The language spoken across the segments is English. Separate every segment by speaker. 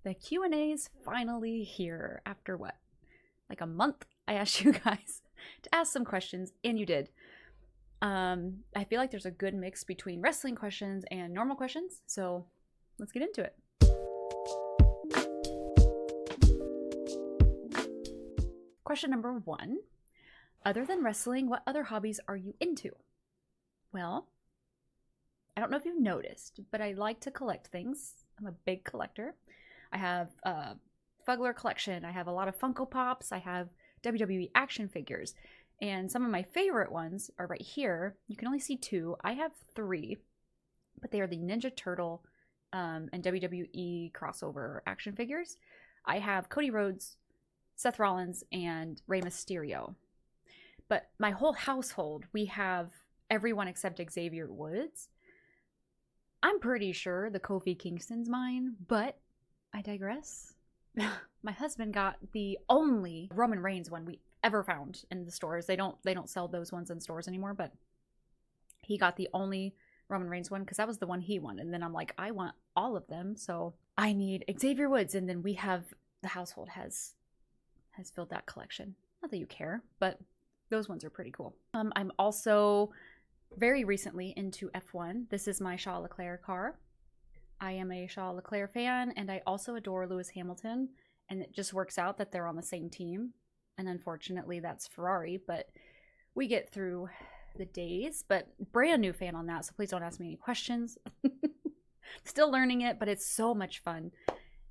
Speaker 1: The Q&A is finally here after what? Like a month? I asked you guys to ask some questions, and you did. I feel like there's a good mix between wrestling questions and normal questions, so let's get into it. Question number 1. Other than wrestling, what other hobbies are you into? Well, I don't know if you've noticed, but I like to collect things. I'm a big collector. I have a Fugler collection. I have a lot of Funko Pops. I have WWE action figures. And some of my favorite ones are right here. You can only see 2. I have 3, but they are the Ninja Turtle and WWE crossover action figures. I have Cody Rhodes, Seth Rollins, and Rey Mysterio. But my whole household, we have everyone except Xavier Woods. I'm pretty sure the Kofi Kingston's mine, but I digress. My husband got the only Roman Reigns one we ever found in the stores. They don't sell those ones in stores anymore, but he got the only Roman Reigns one because that was the one he wanted. And then I'm like, I want all of them, so I need Xavier Woods. And then we have, the household has filled that collection. Not that you care, but those ones are pretty cool. I'm also very recently into F1. This is my Charles Leclerc car. I am a Charles Leclerc fan, and I also adore Lewis Hamilton, and it just works out that they're on the same team. And unfortunately, that's Ferrari, but we get through the days. But brand new fan on that, so please don't ask me any questions. Still learning it, but it's so much fun.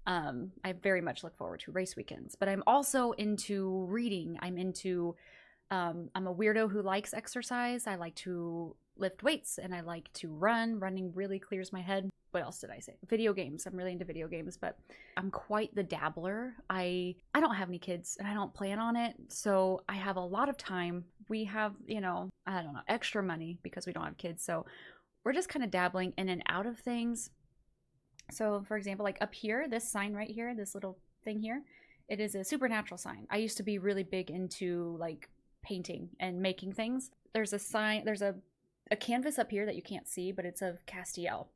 Speaker 1: I very much look forward to race weekends. But I'm also into reading. I'm a weirdo who likes exercise. I like to lift weights and I like to run. Running really clears my head. What else did I say? Video games. I'm really into video games, but I'm quite the dabbler. I don't have any kids and I don't plan on it. So I have a lot of time. We have, extra money because we don't have kids. So we're just kind of dabbling in and out of things. So for example, like up here, this sign right here, this little thing here, it is a supernatural sign. I used to be really big into like painting and making things. There's a sign, there's a canvas up here that you can't see, but it's of Castiel.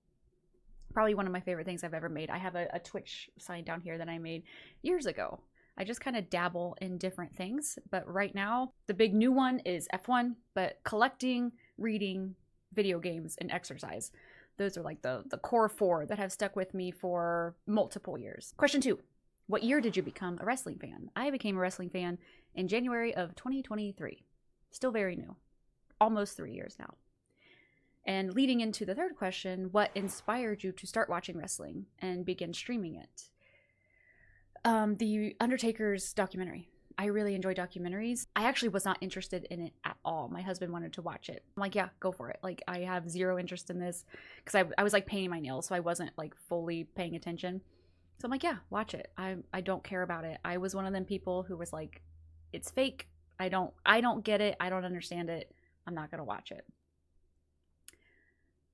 Speaker 1: Probably one of my favorite things I've ever made. I have a Twitch sign down here that I made years ago. I just kind of dabble in different things, but right now the big new one is F1, but collecting, reading, video games, and exercise. Those are like the core 4 that have stuck with me for multiple years. Question 2. What year did you become a wrestling fan? I became a wrestling fan in January of 2023. Still very new. Almost 3 years now. And leading into the third question, what inspired you to start watching wrestling and begin streaming it? The Undertaker's documentary. I really enjoy documentaries. I actually was not interested in it at all. My husband wanted to watch it. I'm like, yeah, go for it. Like, I have zero interest in this because I was like painting my nails, so I wasn't like fully paying attention. So I'm like, yeah, watch it. I don't care about it. I was one of them people who was like, it's fake. I don't get it. I don't understand it. I'm not gonna watch it.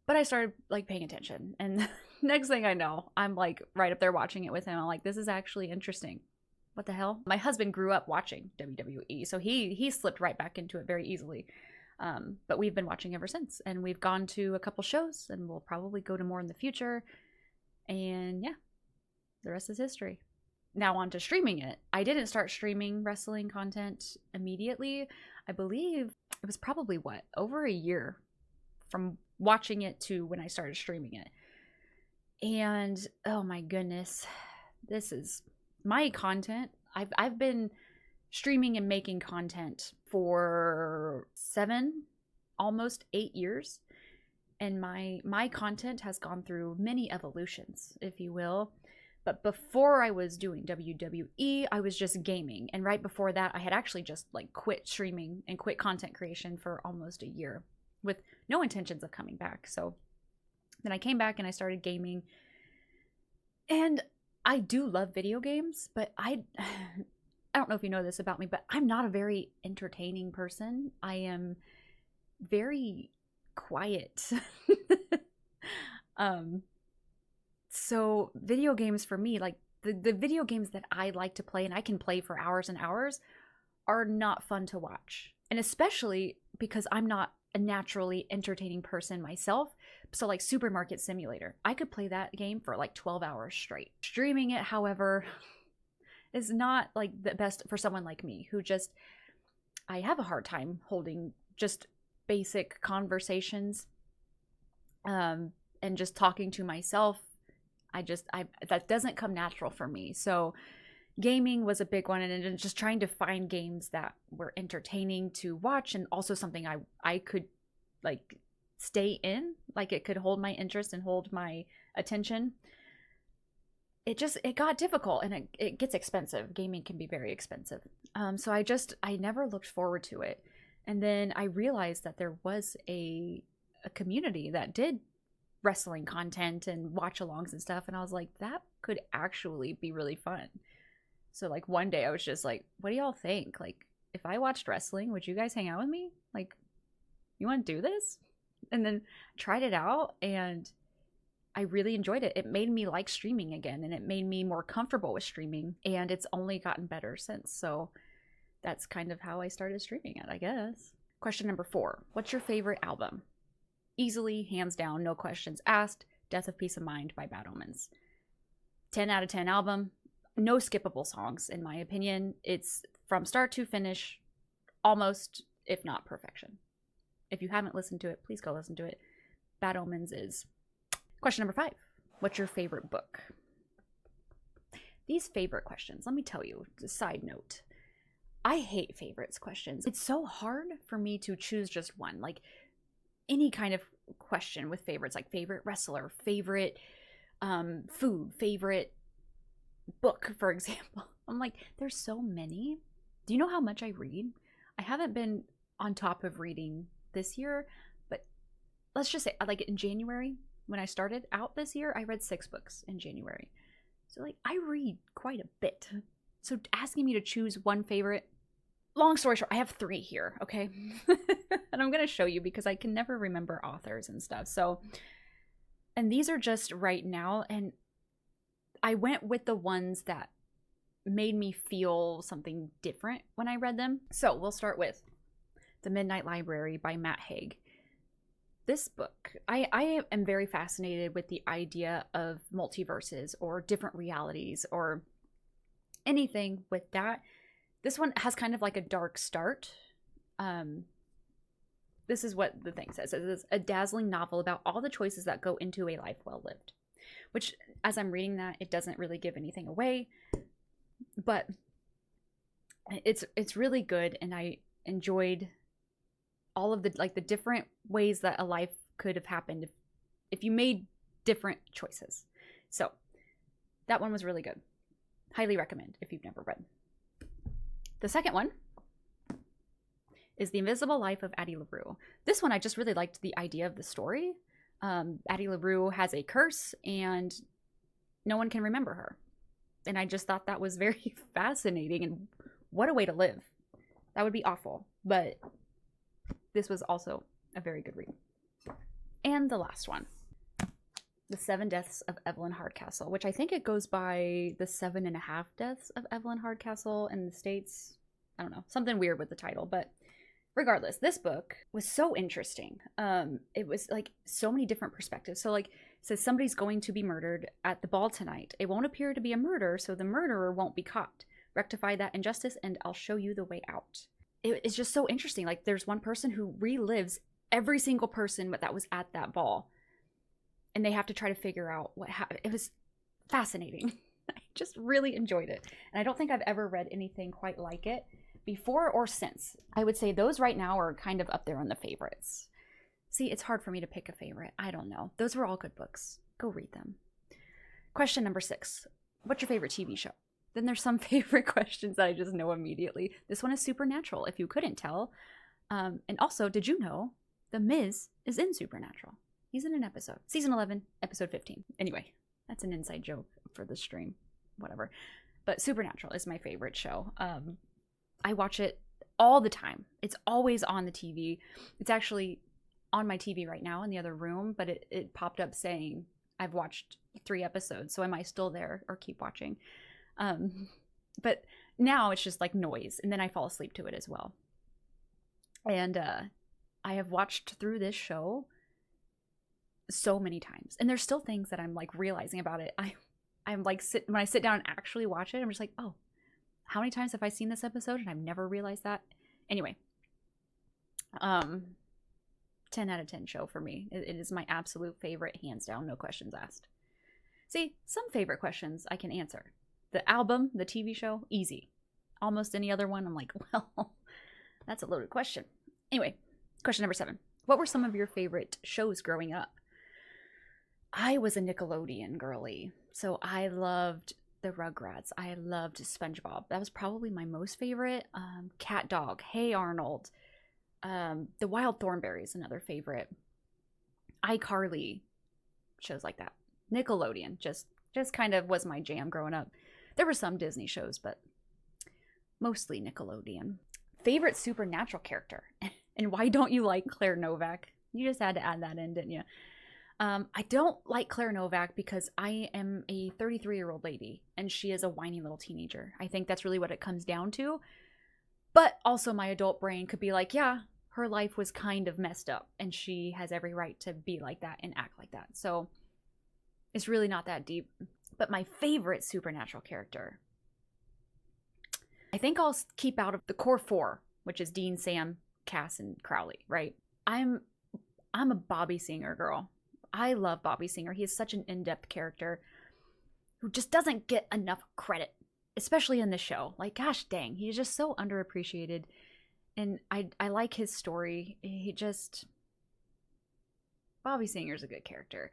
Speaker 1: But I started like paying attention, and next thing I know, I'm like right up there watching it with him. I'm like, this is actually interesting. What the hell? My husband grew up watching WWE, so he slipped right back into it very easily. But we've been watching ever since, and we've gone to a couple shows, and we'll probably go to more in the future. And yeah, the rest is history. Now on to streaming it. I didn't start streaming wrestling content immediately. I believe it was probably over a year from watching it to when I started streaming it. And oh my goodness, this is my content. I've been streaming and making content for 7, almost 8 years. And my content has gone through many evolutions, if you will. But before I was doing WWE, I was just gaming. And right before that, I had actually just like quit streaming and quit content creation for almost a year with no intentions of coming back. So then I came back and I started gaming. And I do love video games, but I don't know if you know this about me, but I'm not a very entertaining person. I am very quiet. So video games for me, like the video games that I like to play and I can play for hours and hours, are not fun to watch. And especially because I'm not a naturally entertaining person myself, So like Supermarket Simulator, I could play that game for like 12 hours straight. Streaming it, however, is not like the best for someone like me who just, I have a hard time holding just basic conversations and just talking to myself. That doesn't come natural for me. So gaming was a big one, and just trying to find games that were entertaining to watch and also something I could like stay in, like it could hold my interest and hold my attention. It got difficult, and it gets expensive. Gaming can be very expensive. So I never looked forward to it. And then I realized that there was a community that did wrestling content and watch alongs and stuff, and I was like, that could actually be really fun. So like one day I was just like, what do y'all think? Like, if I watched wrestling, would you guys hang out with me? Like, you want to do this? And then tried it out, and I really enjoyed it. It made me like streaming again, and it made me more comfortable with streaming, and it's only gotten better since. So that's kind of how I started streaming it, I guess. Question number 4. What's your favorite album? Easily, hands down, no questions asked, Death of Peace of Mind by Bad Omens. 10 out of 10 album. No skippable songs, in my opinion. It's from start to finish, almost, if not perfection. If you haven't listened to it, please go listen to it. Bad Omens is. Question number 5. What's your favorite book? These favorite questions, let me tell you, a side note. I hate favorites questions. It's so hard for me to choose just one. Like, any kind of question with favorites, like favorite wrestler, favorite food, favorite book, for example. I'm like, there's so many. Do you know how much I read? I haven't been on top of reading this year, but let's just say, like in January, when I started out this year, I read 6 books in January. So like, I read quite a bit. So asking me to choose one favorite, long story short, I have 3 here, okay? And I'm going to show you because I can never remember authors and stuff. So, and these are just right now, and I went with the ones that made me feel something different when I read them. So we'll start with The Midnight Library by Matt Haig. This book, I am very fascinated with the idea of multiverses or different realities or anything with that. This one has kind of like a dark start. This is what the thing says. It is a dazzling novel about all the choices that go into a life well lived. Which, as I'm reading that, it doesn't really give anything away. But it's really good, and I enjoyed all of the different ways that a life could have happened if you made different choices. So that one was really good. Highly recommend if you've never read. The second one is The Invisible Life of Addie LaRue. This one I just really liked the idea of the story. Addie LaRue has a curse and no one can remember her. And I just thought that was very fascinating, and what a way to live. That would be awful, but this was also a very good read. And the last one, The 7 Deaths of Evelyn Hardcastle, which I think it goes by The 7.5 Deaths of Evelyn Hardcastle in the States. I don't know, something weird with the title, but regardless, this book was so interesting. It was like so many different perspectives. So like, it says somebody's going to be murdered at the ball tonight. It won't appear to be a murder, so the murderer won't be caught. Rectify that injustice and I'll show you the way out. It's just so interesting. Like, there's one person who relives every single person that was at that ball, and they have to try to figure out what happened. It was fascinating. I just really enjoyed it. And I don't think I've ever read anything quite like it before or since. I would say those right now are kind of up there on the favorites. See, it's hard for me to pick a favorite. I don't know. Those were all good books. Go read them. Question number 6. What's your favorite TV show? Then there's some favorite questions that I just know immediately. This one is Supernatural, if you couldn't tell. And also, did you know The Miz is in Supernatural? He's in an episode. Season 11, episode 15. Anyway, that's an inside joke for the stream. Whatever. But Supernatural is my favorite show. I watch it all the time. It's always on the TV. It's actually on my TV right now in the other room, but it popped up saying I've watched 3 episodes, so am I still there or keep watching? But now it's just like noise, and then I fall asleep to it as well. And I have watched through this show so many times. And there's still things that I'm like realizing about it. I'm like when I sit down and actually watch it, I'm just like, oh, how many times have I seen this episode and I've never realized that? Anyway, 10 out of 10 show for me. It is my absolute favorite, hands down, no questions asked. See, some favorite questions I can answer. The album, the TV show, easy. Almost any other one, I'm like, well, that's a loaded question. Anyway, question number 7. What were some of your favorite shows growing up? I was a Nickelodeon girly, so I loved the Rugrats. I loved SpongeBob. That was probably my most favorite. Cat Dog, Hey Arnold, The Wild Thornberrys, another favorite. iCarly, shows like that. Nickelodeon just kind of was my jam growing up. There were some Disney shows, but mostly Nickelodeon. Favorite supernatural character, and why don't you like Claire Novak? You just had to add that in, didn't you? I don't like Claire Novak because I am a 33-year-old lady and she is a whiny little teenager. I think that's really what it comes down to. But also my adult brain could be like, yeah, her life was kind of messed up and she has every right to be like that and act like that. So it's really not that deep. But my favorite supernatural character, I think I'll keep out of the core 4, which is Dean, Sam, Cass, and Crowley, right? I'm a Bobby Singer girl. I love Bobby Singer. He is such an in-depth character who just doesn't get enough credit, especially in this show. Like, gosh dang, he's just so underappreciated. And I like his story. Bobby Singer's a good character.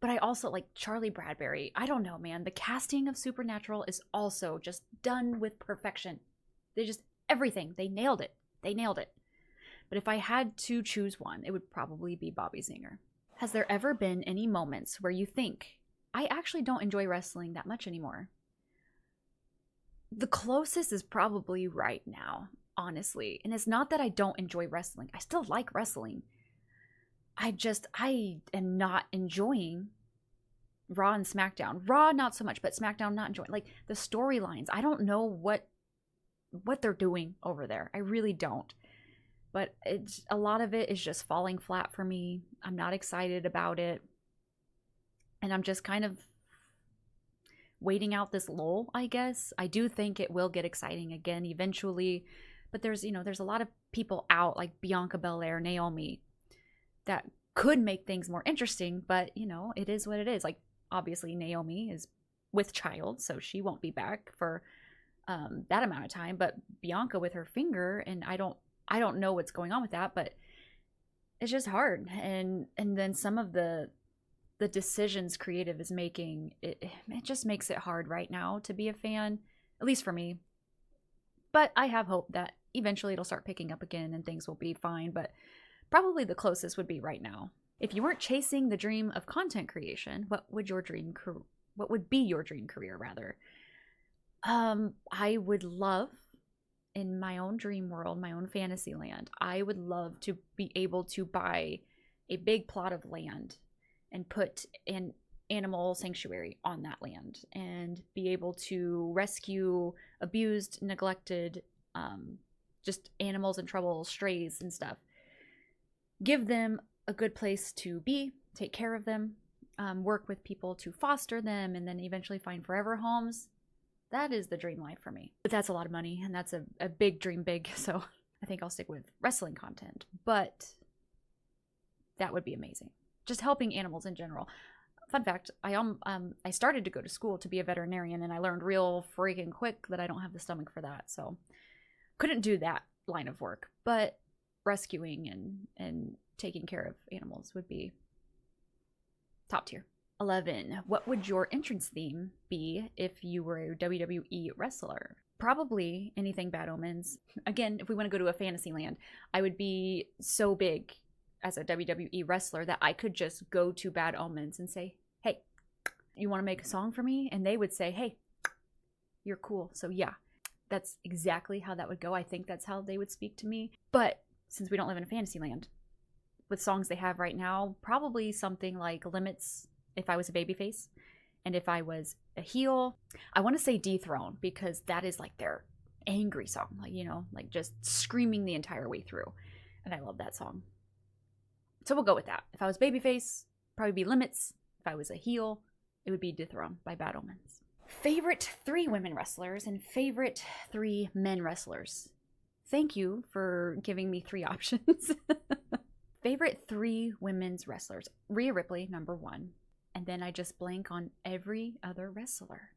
Speaker 1: But I also like Charlie Bradbury. I don't know, man. The casting of Supernatural is also just done with perfection. Everything. They nailed it. But if I had to choose one, it would probably be Bobby Singer. Has there ever been any moments where you think, I actually don't enjoy wrestling that much anymore? The closest is probably right now, honestly. And it's not that I don't enjoy wrestling. I still like wrestling. I am not enjoying Raw and SmackDown. Raw, not so much, but SmackDown, not enjoying. Like, the storylines, I don't know what they're doing over there. I really don't. But a lot of it is just falling flat for me. I'm not excited about it. And I'm just kind of waiting out this lull, I guess. I do think it will get exciting again eventually. But there's a lot of people out, like Bianca Belair, Naomi, that could make things more interesting. But, it is what it is. Like, obviously, Naomi is with child, so she won't be back for that amount of time. But Bianca with her finger, and I don't know what's going on with that, but it's just hard. And then some of the decisions Creative is making, it just makes it hard right now to be a fan, at least for me. But I have hope that eventually it'll start picking up again and things will be fine. But probably the closest would be right now. If you weren't chasing the dream of content creation, what would be your dream career rather? I would love, in my own dream world, my own fantasy land, I would love to be able to buy a big plot of land and put an animal sanctuary on that land and be able to rescue abused, neglected, just animals in trouble, strays and stuff. Give them a good place to be, take care of them, work with people to foster them, and then eventually find forever homes. That is the dream life for me. But that's a lot of money, and that's a big dream big, so I think I'll stick with wrestling content. But that would be amazing. Just helping animals in general. Fun fact, I started to go to school to be a veterinarian, and I learned real freaking quick that I don't have the stomach for that, so couldn't do that line of work. But rescuing and taking care of animals would be top tier. 11. What would your entrance theme be if you were a WWE wrestler? Probably anything Bad Omens. Again, if we want to go to a fantasy land, I would be so big as a WWE wrestler that I could just go to Bad Omens and say, hey, you want to make a song for me? And they would say, hey, you're cool. So yeah, that's exactly how that would go. I think that's how they would speak to me. But since we don't live in a fantasy land, with songs they have right now, probably something like Limits if I was a babyface, and if I was a heel, I want to say Dethrone, because that is like their angry song, like just screaming the entire way through, and I love that song. So we'll go with that. If I was babyface, probably be limits. If I was a heel, it would be dethroned by Bad Omens. Favorite 3 women wrestlers and favorite 3 men wrestlers. Thank you for giving me 3 options. Favorite 3 women's wrestlers. Rhea Ripley, number 1. And then I just blank on every other wrestler.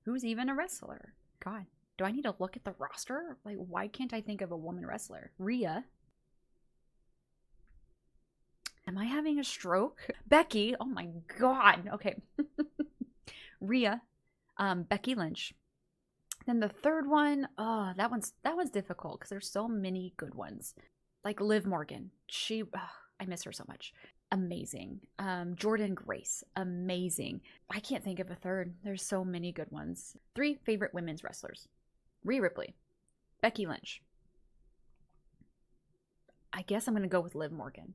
Speaker 1: Who's even a wrestler? God, do I need to look at the roster? Like, why can't I think of a woman wrestler? Rhea. Am I having a stroke? Becky. Oh my God. Okay. Rhea. Becky Lynch. Then the third one, oh, that one's difficult because there's so many good ones. Like Liv Morgan. I miss her so much. Amazing. Jordan Grace. Amazing. I can't think of a third. There's so many good ones. 3 favorite women's wrestlers. Rhea Ripley. Becky Lynch. I guess I'm going to go with Liv Morgan,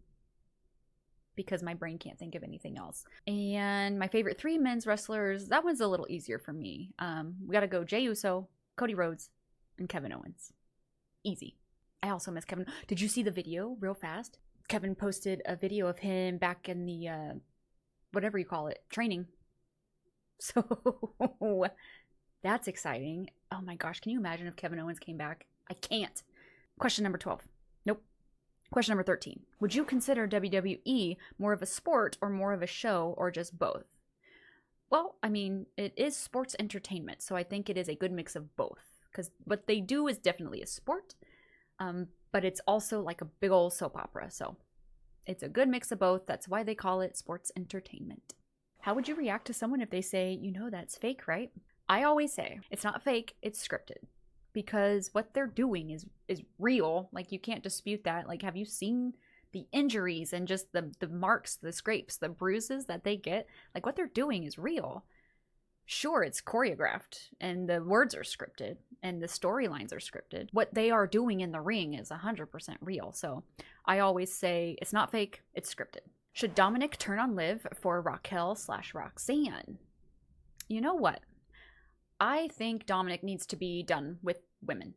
Speaker 1: because my brain can't think of anything else. And my favorite 3 men's wrestlers, that one's a little easier for me. We gotta go Jey Uso, Cody Rhodes, and Kevin Owens. Easy. I also miss Kevin. Did you see the video real fast? Kevin posted a video of him back in the, whatever you call it, training. So that's exciting. Oh my gosh, can you imagine if Kevin Owens came back? I can't. Question number 12. Nope. Question number 13. Would you consider WWE more of a sport or more of a show, or just both? Well, I mean, it is sports entertainment, so I think it is a good mix of both. Because what they do is definitely a sport, but it's also like a big old soap opera. So it's a good mix of both. That's why they call it sports entertainment. How would you react to someone if they say, you know that's fake, right? I always say, it's not fake, it's scripted. Because what they're doing is real. Like, you can't dispute that. Like, have you seen the injuries and just the marks, the scrapes, the bruises that they get? Like, what they're doing is real. Sure, it's choreographed and the words are scripted and the storylines are scripted. What they are doing in the ring is 100% real. So I always say it's not fake, it's scripted. Should Dominic turn on Liv for Raquel/Roxanne? You know what? I think Dominic needs to be done with women.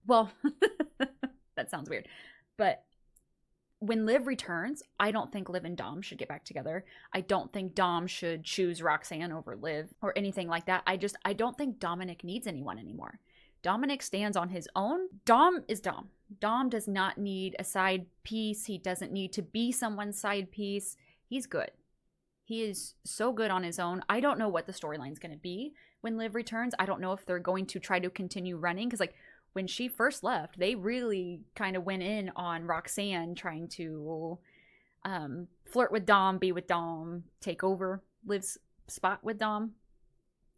Speaker 1: Well, that sounds weird. But when Liv returns, I don't think Liv and Dom should get back together. I don't think Dom should choose Roxanne over Liv or anything like that. I don't think Dominic needs anyone anymore. Dominic stands on his own. Dom is Dom. Dom does not need a side piece. He doesn't need to be someone's side piece. He's good. He is so good on his own. I don't know what the storyline's going to be when Liv returns. I don't know if they're going to try to continue running, because like when she first left, they really kind of went in on Roxanne trying to flirt with Dom, be with Dom, take over Liv's spot with Dom.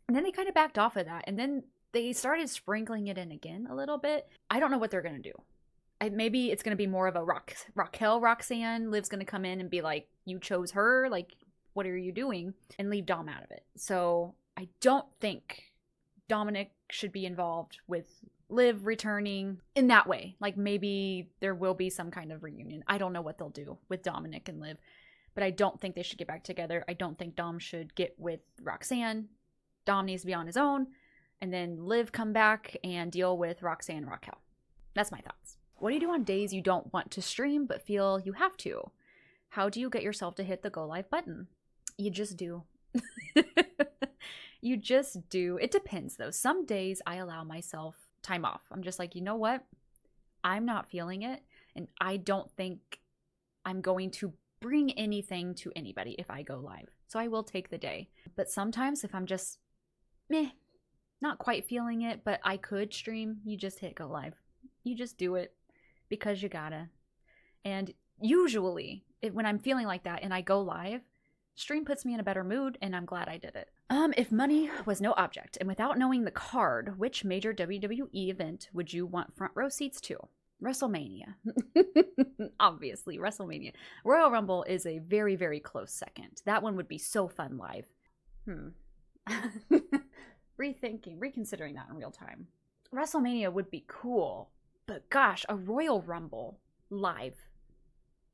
Speaker 1: And then they kind of backed off of that. And then they started sprinkling it in again a little bit. I don't know what they're going to do. Maybe it's going to be more of a Raquel Roxanne. Liv's going to come in and be like, you chose her, like, what are you doing? And leave Dom out of it. So I don't think Dominic should be involved with Liv returning in that way. Like, maybe there will be some kind of reunion. I don't know what they'll do with Dominic and Liv, but I don't think they should get back together. I don't think Dom should get with Roxanne. Dom needs to be on his own, and then Liv come back and deal with Roxanne and Raquel. That's my thoughts. What do you do on days you don't want to stream but feel you have to? How do you get yourself to hit the go live button? You just do. You just do. It depends though. Some days I allow myself time off. I'm just like, you know what? I'm not feeling it, and I don't think I'm going to bring anything to anybody if I go live. So I will take the day. But sometimes if I'm just not quite feeling it, but I could stream, you just hit go live. You just do it because you gotta. And usually when I'm feeling like that and I go live, stream puts me in a better mood, and I'm glad I did it. If money was no object, and without knowing the card, which major WWE event would you want front row seats to? WrestleMania. Obviously, WrestleMania. Royal Rumble is a very, very close second. That one would be so fun live. Reconsidering that in real time. WrestleMania would be cool, but gosh, a Royal Rumble live,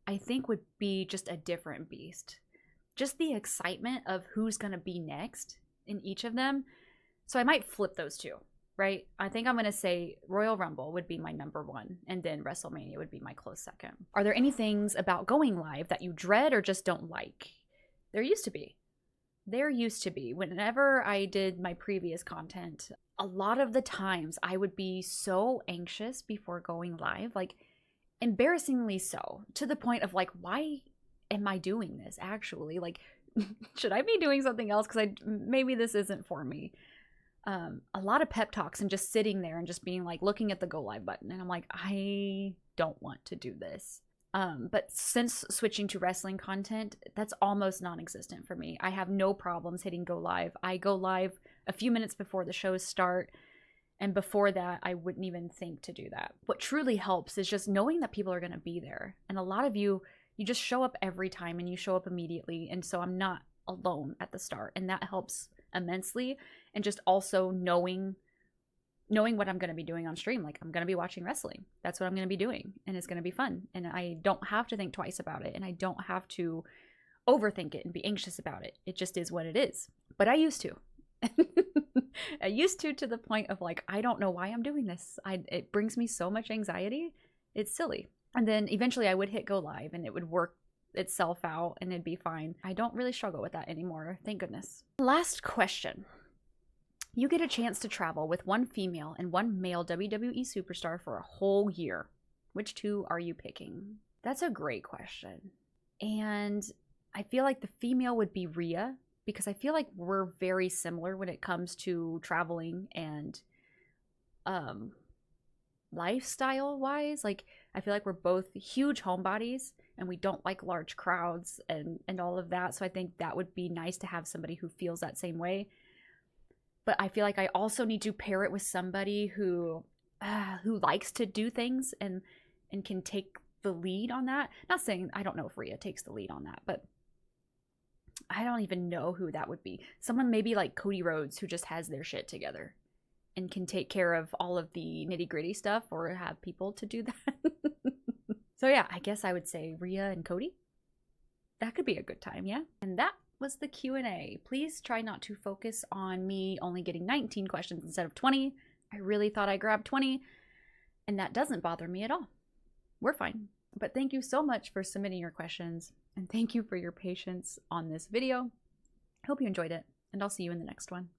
Speaker 1: I think, would be just a different beast. Just the excitement of who's going to be next in each of them. So I might flip those two, right? I think I'm going to say Royal Rumble would be my number one, and then WrestleMania would be my close second. Are there any things about going live that you dread or just don't like? There used to be. There used to be. Whenever I did my previous content, a lot of the times I would be so anxious before going live, like embarrassingly so, to the point of like, why am I doing this actually? Like, should I be doing something else? Because maybe this isn't for me. A lot of pep talks and just sitting there and just being like, looking at the go live button. And I'm like, I don't want to do this. But since switching to wrestling content, that's almost non-existent for me. I have no problems hitting go live. I go live a few minutes before the shows start. And before that, I wouldn't even think to do that. What truly helps is just knowing that people are going to be there. And a lot of you just show up every time and you show up immediately. And so I'm not alone at the start. And that helps immensely. And just also knowing what I'm going to be doing on stream. Like, I'm going to be watching wrestling. That's what I'm going to be doing. And it's going to be fun. And I don't have to think twice about it. And I don't have to overthink it and be anxious about it. It just is what it is. But I used to. I used to the point of like, I don't know why I'm doing this. It brings me so much anxiety. It's silly. And then eventually I would hit go live and it would work itself out and it'd be fine. I don't really struggle with that anymore. Thank goodness. Last question. You get a chance to travel with one female and one male WWE superstar for a whole year. Which two are you picking? That's a great question. And I feel like the female would be Rhea, because I feel like we're very similar when it comes to traveling and lifestyle wise. Like, I feel like we're both huge homebodies and we don't like large crowds and all of that. So I think that would be nice to have somebody who feels that same way. But I feel like I also need to pair it with somebody who likes to do things and can take the lead on that. Not saying, I don't know if Rhea takes the lead on that, but I don't even know who that would be. Someone maybe like Cody Rhodes, who just has their shit together and can take care of all of the nitty gritty stuff, or have people to do that. So yeah, I guess I would say Rhea and Cody. That could be a good time, yeah? And that was the Q&A. Please try not to focus on me only getting 19 questions instead of 20. I really thought I grabbed 20, and that doesn't bother me at all. We're fine. But thank you so much for submitting your questions, and thank you for your patience on this video. I hope you enjoyed it, and I'll see you in the next one.